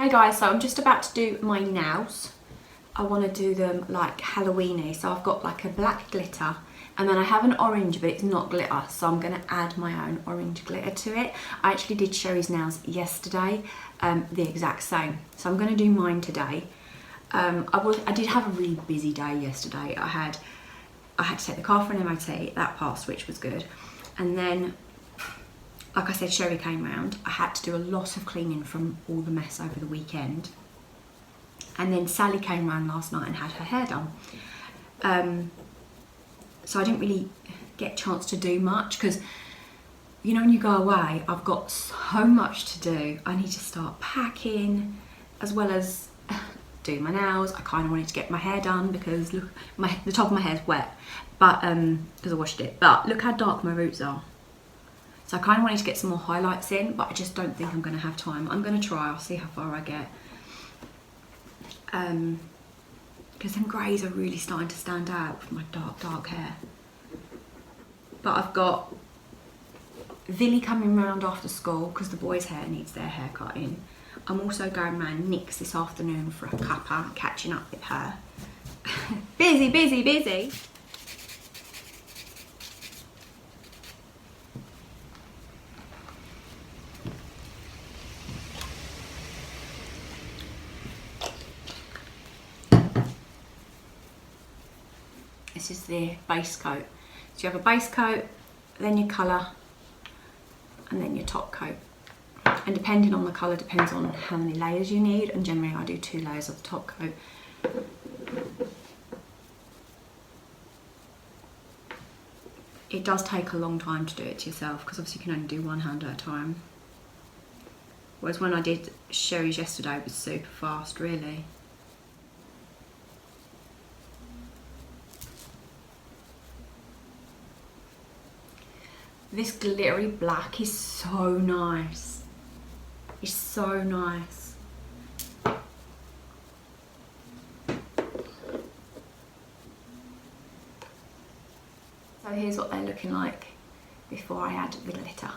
Hi guys, so I'm just about to do my nails. I want to do them like Halloween-y, so I've got like a black glitter and then I have an orange, but it's not glitter, so I'm going to add my own orange glitter to it. I actually did Sherry's nails yesterday, the exact same, so I'm going to do mine today. I did have a really busy day yesterday. I had to take the car for an MOT, that passed, which was good, and then like I said, Sherry came round. I had to do a lot of cleaning from all the mess over the weekend. And then Sally came round last night and had her hair done. So I didn't really get a chance to do much because, you know, when you go away, I've got so much to do. I need to start packing as well as do my nails. I kind of wanted to get my hair done because look, the top of my hair is wet, but because I washed it. But look how dark my roots are. So I kind of wanted to get some more highlights in, but I just don't think I'm going to have time. I'm going to try, I'll see how far I get. Because them greys are really starting to stand out with my dark hair. But I've got Villy coming round after school because the boys' hair needs their hair cutting. I'm also going round Nick's this afternoon for a cuppa, catching up with her. Busy, busy, busy. This is the base coat. So you have a base coat, then your colour, and then your top coat. And depending on the colour, depends on how many layers you need, and generally I do 2 layers of the top coat. It does take a long time to do it to yourself, because obviously you can only do one hand at a time. Whereas when I did Sherry's yesterday, it was super fast, really. This glittery black is so nice. It's so nice. So here's what they're looking like before I add the glitter.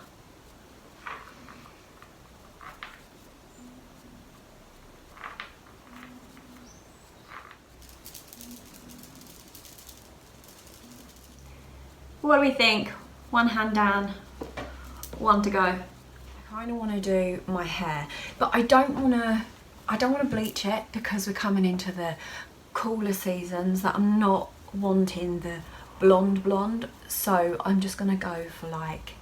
What do we think? 1 hand down, 1 to go. I kind of want to do my hair, but I don't want to bleach it because we're coming into the cooler seasons that I'm not wanting the blonde, so I'm just going to go for like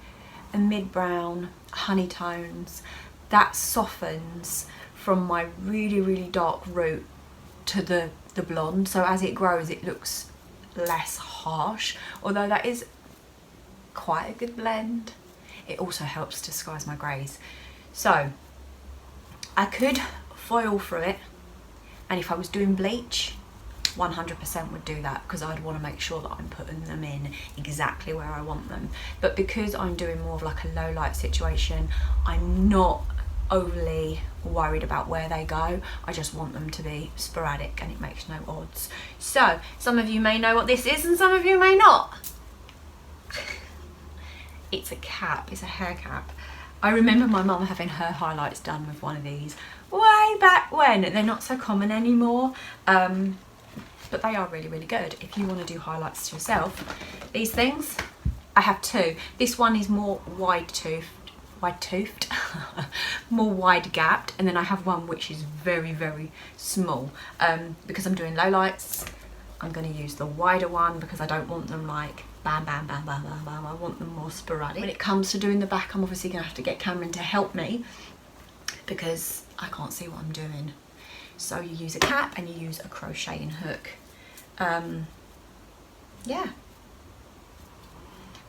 a mid-brown, honey tones that softens from my really dark root to the blonde, so as it grows it looks less harsh, although that is quite a good blend. It also helps disguise my greys. So I could foil through it, and if I was doing bleach, 100% would do that, because I'd want to make sure that I'm putting them in exactly where I want them. But because I'm doing more of like a low light situation, I'm not overly worried about where they go. I just want them to be sporadic and it makes no odds. So some of you may know what this is and some of you may not. It's a cap, it's a hair cap. I remember my mum having her highlights done with one of these way back when. They're not so common anymore, but they are really good if you want to do highlights to yourself. These things, I have 2. This one is more wide-toothed, more wide-gapped, and then I have one which is very small. Because I'm doing low lights, I'm going to use the wider one because I don't want them like bam, bam, bam, bam, bam, bam. I want them more sporadic. When it comes to doing the back, I'm obviously going to have to get Cameron to help me because I can't see what I'm doing. So you use a cap and you use a crocheting hook. Yeah.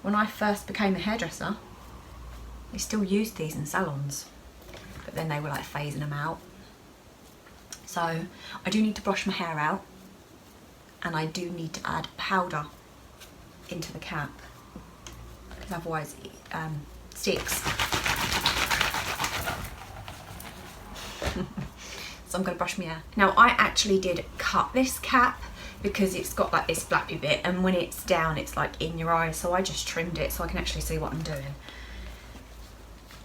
When I first became a hairdresser, they still used these in salons, but then they were like phasing them out. So I do need to brush my hair out, and I do need to add powder into the cap because otherwise it sticks. So I'm going to brush my hair. Now I actually did cut this cap because it's got like this flappy bit, and when it's down it's like in your eye, so I just trimmed it so I can actually see what I'm doing.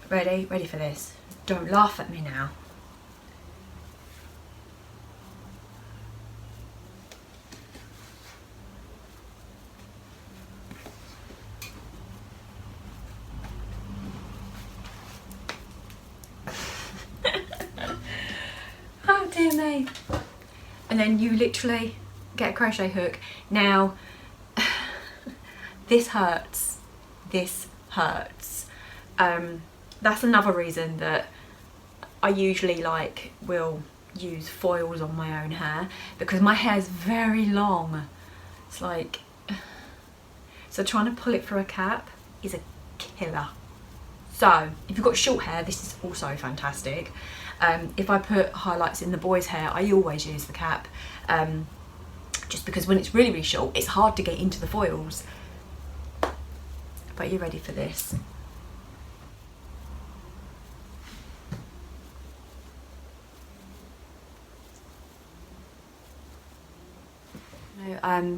Ready for this? Don't laugh at me now. Oh dear me. And then you literally get a crochet hook. Now, this hurts. This hurts. That's another reason that I usually like will use foils on my own hair, because my hair is very long. It's like, so trying to pull it through a cap is a killer. So if you've got short hair, this is also fantastic. If I put highlights in the boys' hair, I always use the cap, just because when it's really, really short, it's hard to get into the foils. But are you ready for this?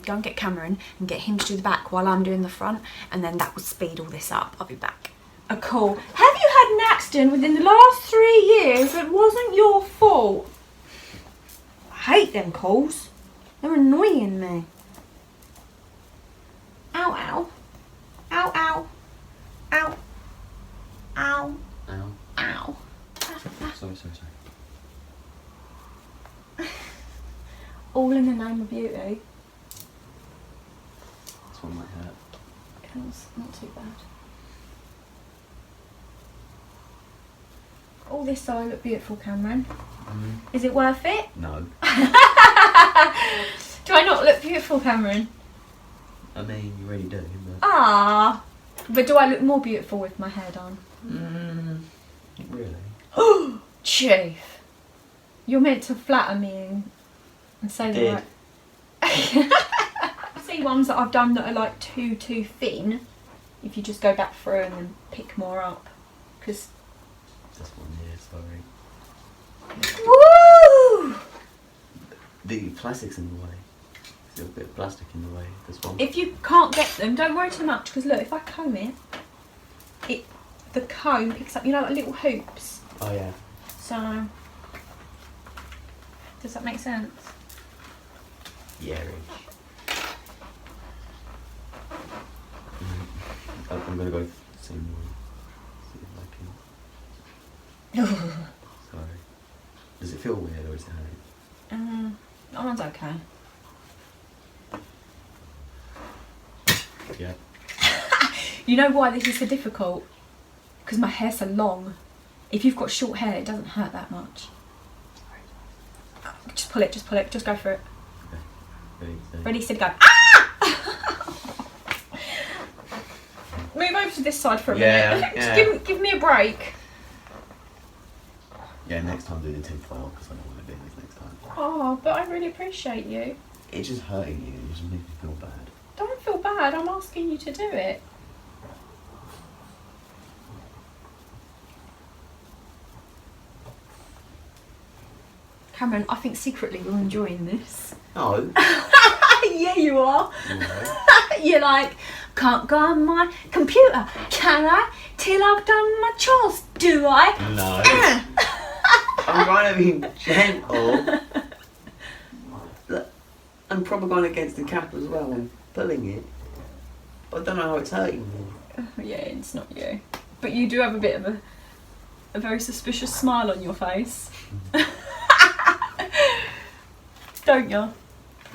Go and get Cameron and get him to do the back while I'm doing the front, and then that will speed all this up. I'll be back. A call. Have you had an accident within the last 3 years that wasn't your fault? I hate them calls. They're annoying me. Ow, ow. Ow, ow. Ow. Ow. Ow. Ow. Sorry. All in the name of beauty. This one might hurt. It's not too bad. All this side look beautiful, Cameron. Is it worth it? No. Do I not look beautiful, Cameron? I mean, you really do. But... Ah, but do I look more beautiful with my hair done? Not really. Oh, Chief. You're meant to flatter me and say the right. I see ones that I've done that are like too thin. If you just go back through and then pick more up, because. This one here, sorry. Woo! The plastic's in the way. There's a bit of plastic in the way. This one. If you can't get them, don't worry too much, because look, if I comb it, the comb picks up, you know, like little hoops. Oh yeah. So, does that make sense? Yeah. I'm gonna go see more. See if I can. Sorry. Does it feel weird or is it hurting? That one's okay. Yeah. You know why this is so difficult? Because my hair's so long. If you've got short hair, it doesn't hurt that much. Just pull it, just go for it. Okay. Ready, steady, go. Ah! Move over to this side for a minute. Just give me a break. Yeah, next time do the tinfoil because I don't want to do this next time. Oh, but I really appreciate you. It's just hurting you. It just makes me feel bad. Don't feel bad. I'm asking you to do it. Cameron, I think secretly you're enjoying this. No. Yeah, you are. No. You're like, can't go on my computer, can I? Till I've done my chores, do I? No. I'm trying to be gentle. Look, I'm probably going against the cap as well and pulling it. But I don't know how it's hurting me. Yeah, it's not you. But you do have a bit of a very suspicious smile on your face. Don't you?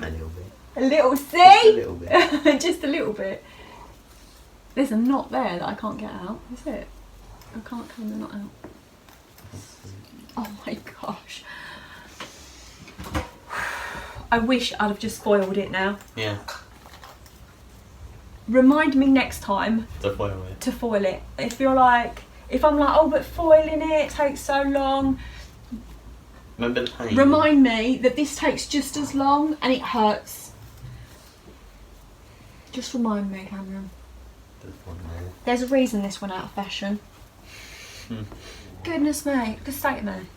A little bit. A little, see? Just a little bit. Just a little bit. There's a knot there that I can't get out, is it? I can't comb the knot out. Oh my gosh. I wish I'd have just foiled it now. Yeah. Remind me next time To foil it. to foil it. If you're like, if I'm like, oh, but foiling it takes so long. Remember the pain? Remind me that this takes just as long and it hurts. Just remind me, Cameron. This one there. There's a reason this went out of fashion. Goodness me, just say to me.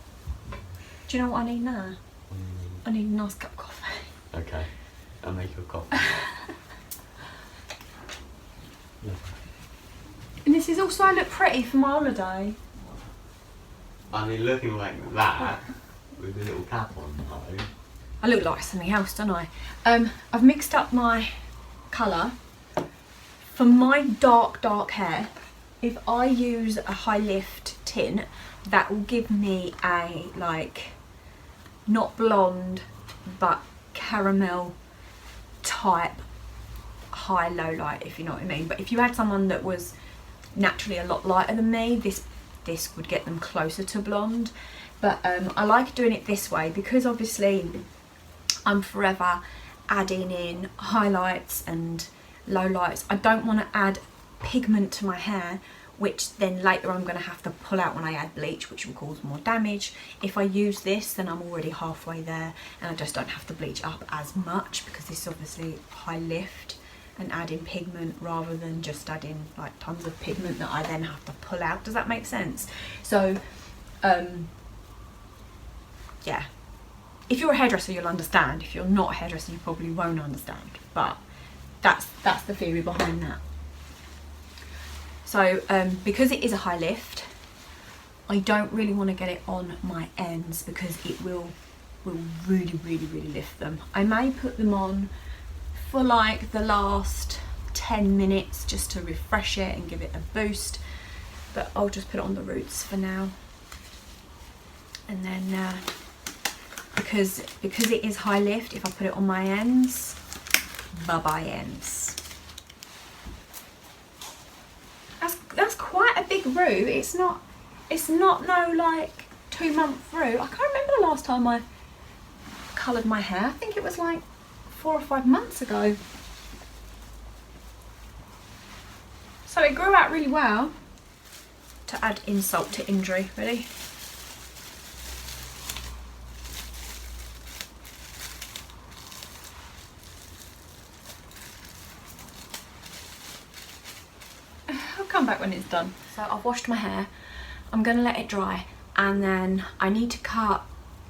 Do you know what I need now? I need a nice cup of coffee. Okay. I'll make you a coffee. And this is also, I look pretty for my holiday. I mean, looking like that, with a little cap on though. I look like something else, don't I? I've mixed up my colour. For my dark hair, if I use a high lift tint, that will give me a like not blonde, but caramel type high-low light, if you know what I mean. But if you had someone that was naturally a lot lighter than me, this would get them closer to blonde. But I like doing it this way because obviously I'm forever adding in highlights and low lights. I don't want to add pigment to my hair, which then later I'm going to have to pull out when I add bleach, which will cause more damage. If I use this, then I'm already halfway there and I just don't have to bleach up as much, because this is obviously high lift and adding pigment rather than just adding like tons of pigment that I then have to pull out. Does that make sense? So yeah, if you're a hairdresser you'll understand. If you're not a hairdresser you probably won't understand, but that's the theory behind that. So because it is a high lift, I don't really want to get it on my ends because it will really lift them. I may put them on for like the last 10 minutes just to refresh it and give it a boost, but I'll just put it on the roots for now. And then because it is high lift, if I put it on my ends, bye-bye ends. That's quite a big root. It's not no like 2-month root. I can't remember the last time I coloured my hair. I think it was like 4 or 5 months ago. So it grew out really well. To add insult to injury, really. I'll come back when it's done. So I've washed my hair. I'm gonna let it dry, and then I need to cut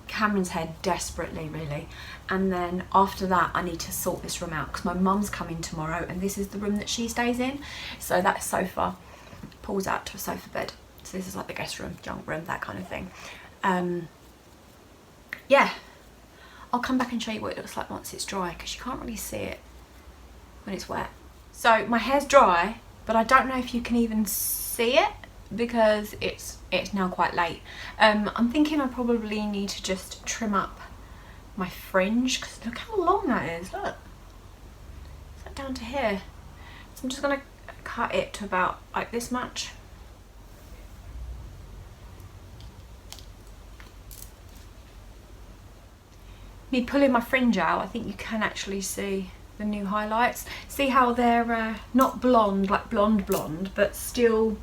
Cameron's hair desperately, really. And then after that I need to sort this room out because my mum's coming tomorrow and this is the room that she stays in. So that sofa pulls out to a sofa bed. So this is like the guest room, junk room, that kind of thing. Yeah, I'll come back and show you what it looks like once it's dry because you can't really see it when it's wet. So my hair's dry, but I don't know if you can even see it because it's now quite late. I'm thinking I probably need to just trim up my fringe because look how long that is. Look, it's like down to here. So I'm just gonna cut it to about like this much. Me pulling my fringe out, I think you can actually see the new highlights. See how they're not blonde, like blonde, but still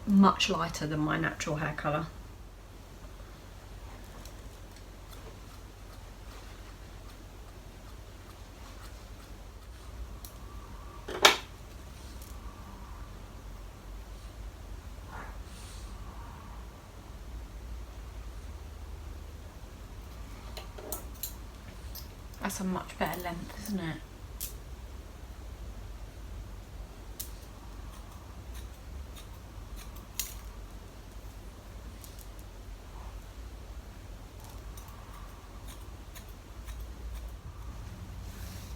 much lighter than my natural hair colour. That's a much better length, isn't it?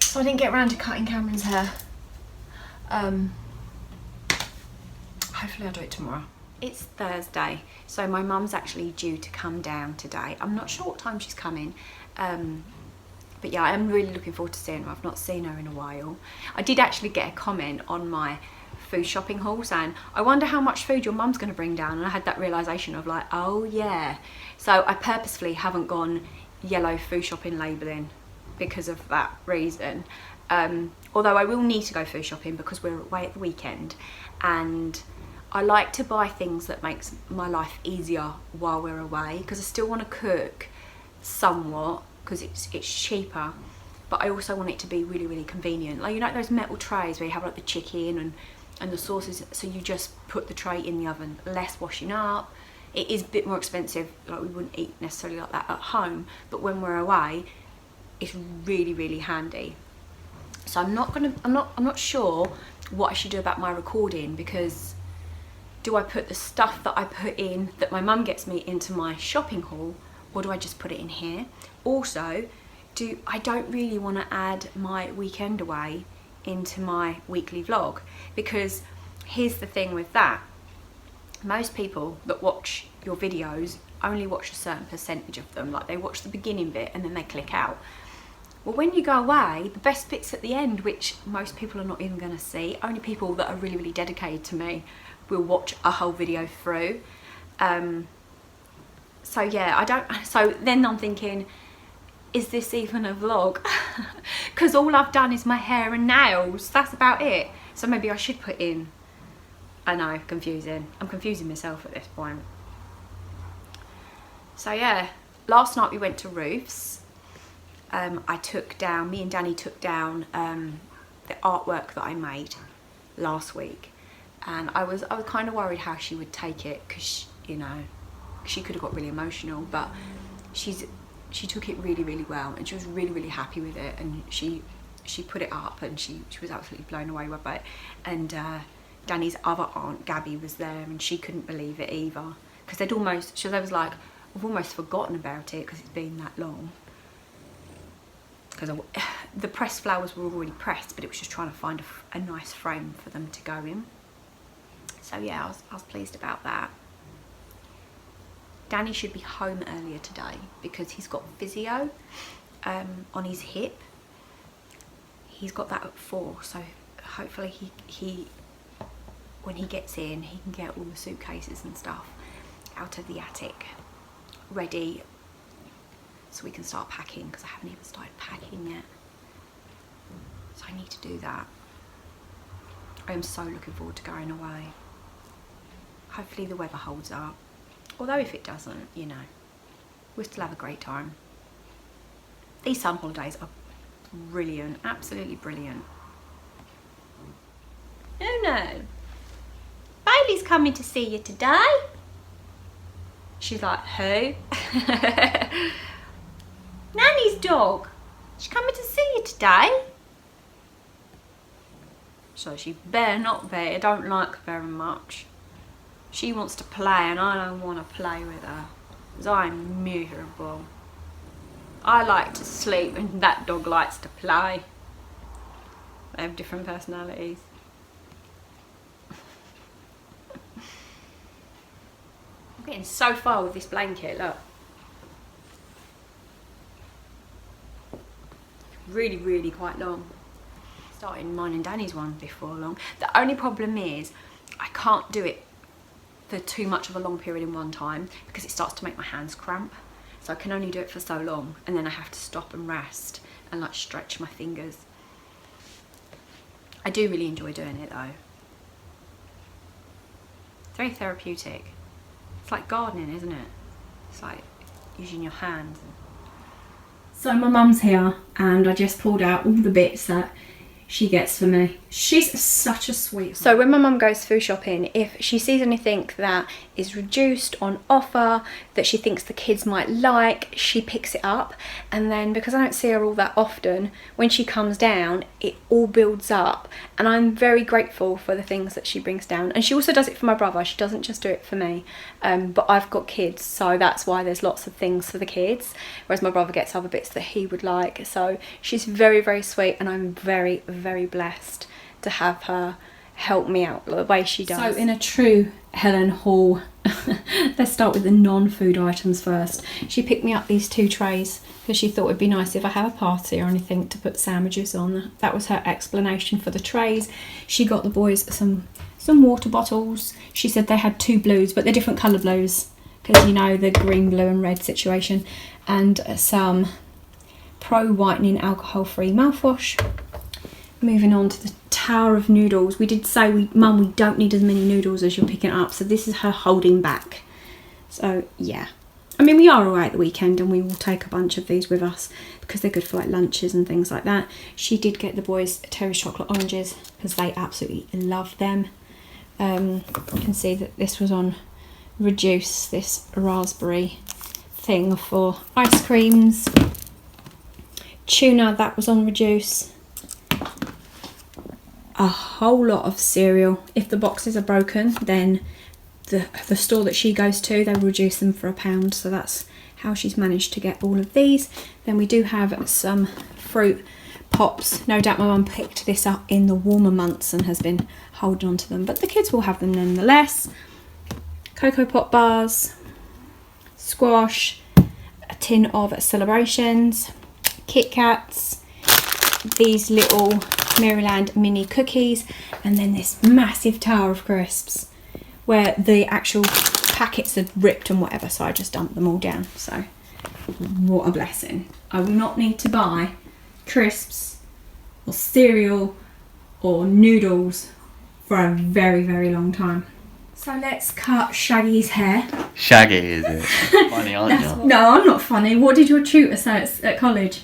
So I didn't get around to cutting Cameron's hair. Hopefully I'll do it tomorrow. It's Thursday, so my mum's actually due to come down today. I'm not sure what time she's coming. But yeah, I'm really looking forward to seeing her. I've not seen her in a while. I did actually get a comment on my food shopping haul saying, I wonder how much food your mum's going to bring down. And I had that realisation of like, oh yeah. So I purposefully haven't gone yellow food shopping labelling because of that reason. Although I will need to go food shopping because we're away at the weekend. And I like to buy things that makes my life easier while we're away because I still want to cook somewhat, because it's cheaper, but I also want it to be really convenient. Like, you know, those metal trays where you have like the chicken and the sauces, so you just put the tray in the oven, less washing up. It is a bit more expensive, like we wouldn't eat necessarily like that at home, but when we're away it's really handy. So I'm not sure what I should do about my recording, because do I put the stuff that I put in that my mum gets me into my shopping haul, or do I just put it in here? Also, I don't really want to add my weekend away into my weekly vlog, because here's the thing with that. Most people that watch your videos only watch a certain percentage of them. Like they watch the beginning bit and then they click out. Well, when you go away, the best bit's at the end, which most people are not even going to see. Only people that are really, really dedicated to me will watch a whole video through. So yeah, so then I'm thinking, is this even a vlog? Because all I've done is my hair and nails. That's about it. So maybe I should put in, I know, confusing. I'm confusing myself at this point. So yeah, last night we went to Ruth's. Me and Danny took down the artwork that I made last week, and I was kind of worried how she would take it, because you know, she could have got really emotional, but she took it really, really well, and she was really, really happy with it, and she put it up, and she was absolutely blown away by it. And Danny's other aunt Gabby was there, and she couldn't believe it either, because they was like, I've almost forgotten about it because it's been that long. Because the pressed flowers were already pressed, but it was just trying to find a nice frame for them to go in. So yeah, I was pleased about that. Danny should be home earlier today because he's got physio on his hip. He's got that at 4, so hopefully he when he gets in, he can get all the suitcases and stuff out of the attic ready, so we can start packing, because I haven't even started packing yet. So I need to do that. I am so looking forward to going away. Hopefully the weather holds up. Although if it doesn't, you know, we'll still have a great time. These summer holidays are brilliant, absolutely brilliant. Oh no, Bailey's coming to see you today. She's like, who? Nanny's dog. She's coming to see you today. So she better not be. I don't like her very much. She wants to play and I don't want to play with her, because I'm miserable. I like to sleep and that dog likes to play. They have different personalities. I'm getting so far with this blanket, look. Really, really quite long. Starting mine and Danny's one before long. The only problem is I can't do it for too much of a long period in one time, because it starts to make my hands cramp. So I can only do it for so long, and then I have to stop and rest and like stretch my fingers. I do really enjoy doing it though. It's very therapeutic. It's like gardening, isn't it? It's like using your hands. So my mum's here, and I just pulled out all the bits that she gets for me. She's such a sweet. So when my mum goes food shopping, if she sees anything that is reduced on offer that she thinks the kids might like, she picks it up. And then because I don't see her all that often, when she comes down, it all builds up. And I'm very grateful for the things that she brings down. And she also does it for my brother. She doesn't just do it for me. But I've got kids, so that's why there's lots of things for the kids. Whereas my brother gets other bits that he would like. So she's very, very sweet, and I'm very, very blessed to have her help me out the way she does. So in a true Helen haul, let's start with the non-food items first. She picked me up these 2 trays because she thought it'd be nice if I have a party or anything to put sandwiches on. That was her explanation for the trays. She got the boys some water bottles. She said they had 2 blues, but they're different colour blues, because you know the green, blue and red situation, and some pro whitening alcohol free mouthwash. Moving on to the tower of noodles. We did say, Mum, we don't need as many noodles as you're picking up, so this is her holding back. So yeah, I mean, we are away at the weekend and we will take a bunch of these with us because they're good for like lunches and things like that. She did get the boys Terry's chocolate oranges because they absolutely love them. You can see that this was on reduce, this raspberry thing for ice creams. Tuna, that was on reduce. A whole lot of cereal. If the boxes are broken, then the store that she goes to, they will reduce them for £1, so that's how she's managed to get all of these. Then we do have some fruit pops. No doubt my mum picked this up in the warmer months and has been holding on to them, but the kids will have them nonetheless. Cocoa Pop bars, squash, a tin of celebrations, Kit Kats, these little Maryland mini cookies, and then this massive tower of crisps where the actual packets are ripped and whatever, so I just dumped them all down. So what a blessing. I will not need to buy crisps or cereal or noodles for a very, very long time. So let's cut Shaggy's hair. Shaggy, is it? Funny, aren't you? No, I'm not funny. What did your tutor say at college?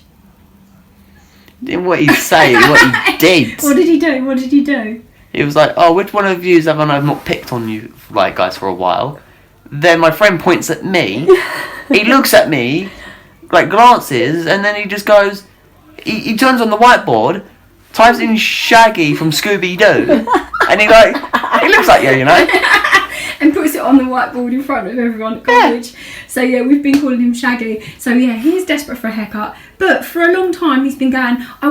What he say, what he did. What did he do? What did he do? He was like, oh, which one of you haven't I not picked on you, like, guys, for a while? Then my friend points at me. He looks at me, like, glances, and then he just goes, he turns on the whiteboard, types in Shaggy from Scooby-Doo, and he looks like you, you know? And puts it on the whiteboard in front of everyone at college. Yeah. So yeah, we've been calling him Shaggy. So yeah, he is desperate for a haircut. But for a long time he's been going, I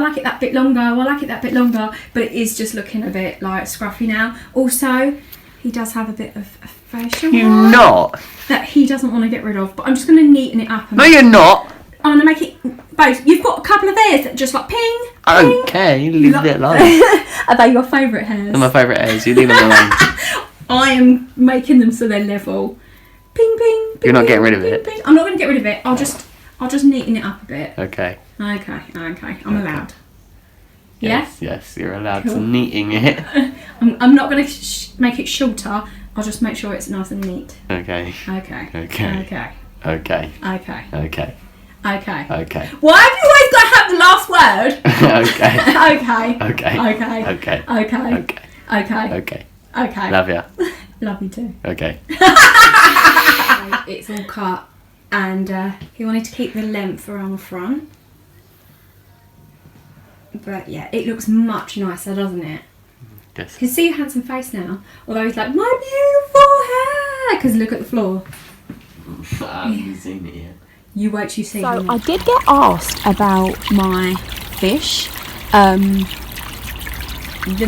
like it that bit longer, I like it that bit longer. But it is just looking a bit like scruffy now. Also, he does have a bit of a facial hair not that he doesn't want to get rid of. But I'm just going to neaten it up. No, you're not. I'm going to make it both. You've got a couple of hairs that just like ping. Okay, leave it alone. Are they your favourite hairs? They're my favourite hairs. You leave them alone. I am making them so they're level. Ping, ping, ping. You're not getting rid ping, of it? Ping. I'm not going to get rid of it. I'll just neaten it up a bit. Okay. Okay. I'm allowed. Yes? Yes, you're allowed Cool. to neating it. I'm not going to make it shorter. I'll just make sure it's nice and neat. Okay. Okay. Okay. Okay. Okay. Okay. Okay. Okay. Okay. Why have you always got to have the last word? Okay. Okay. Okay. Okay. Okay. Okay. Okay. Okay. Okay. Okay. Love ya. Love you too. Okay. It's all cut, and he wanted to keep the length around the front. But yeah, it looks much nicer, doesn't it? Yes. You can see your handsome face now. Although he's like, my beautiful hair! Because look at the floor. I haven't seen it yet. You wait till you see So him. I did get asked about my fish. The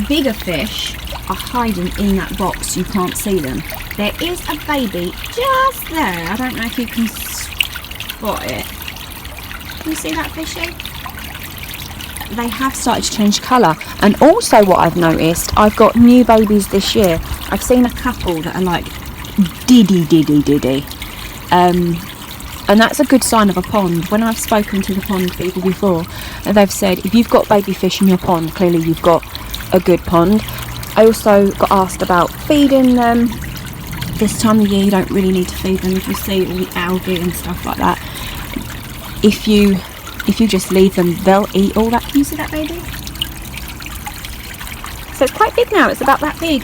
bigger fish are hiding in that box. You can't see them. There is a baby just there. I don't know if you can spot it. Can you see that fishy? They have started to change colour. And also what I've noticed, I've got new babies this year. I've seen a couple that are like diddy. And that's a good sign of a pond. When I've spoken to the pond people before, and they've said if you've got baby fish in your pond, clearly you've got a good pond. I also got asked about feeding them. This time of year you don't really need to feed them. If you see all the algae and stuff like that, if you just leave them, they'll eat all that. Can you see that baby? So it's quite big now, it's about that big.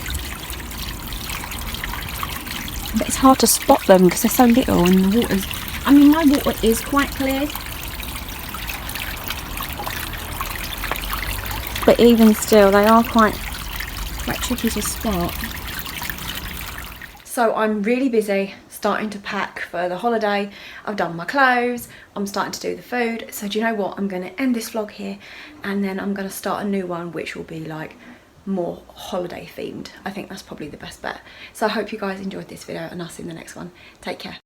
But it's hard to spot them because they're so little and the water's... I mean, my water is quite clear. But even still, they are quite tricky to spot. So I'm really busy starting to pack for the holiday. I've done my clothes, I'm starting to do the food. So do you know what? I'm going to end this vlog here and then I'm going to start a new one which will be like more holiday themed. I think that's probably the best bet. So I hope you guys enjoyed this video and I'll see you in the next one. Take care.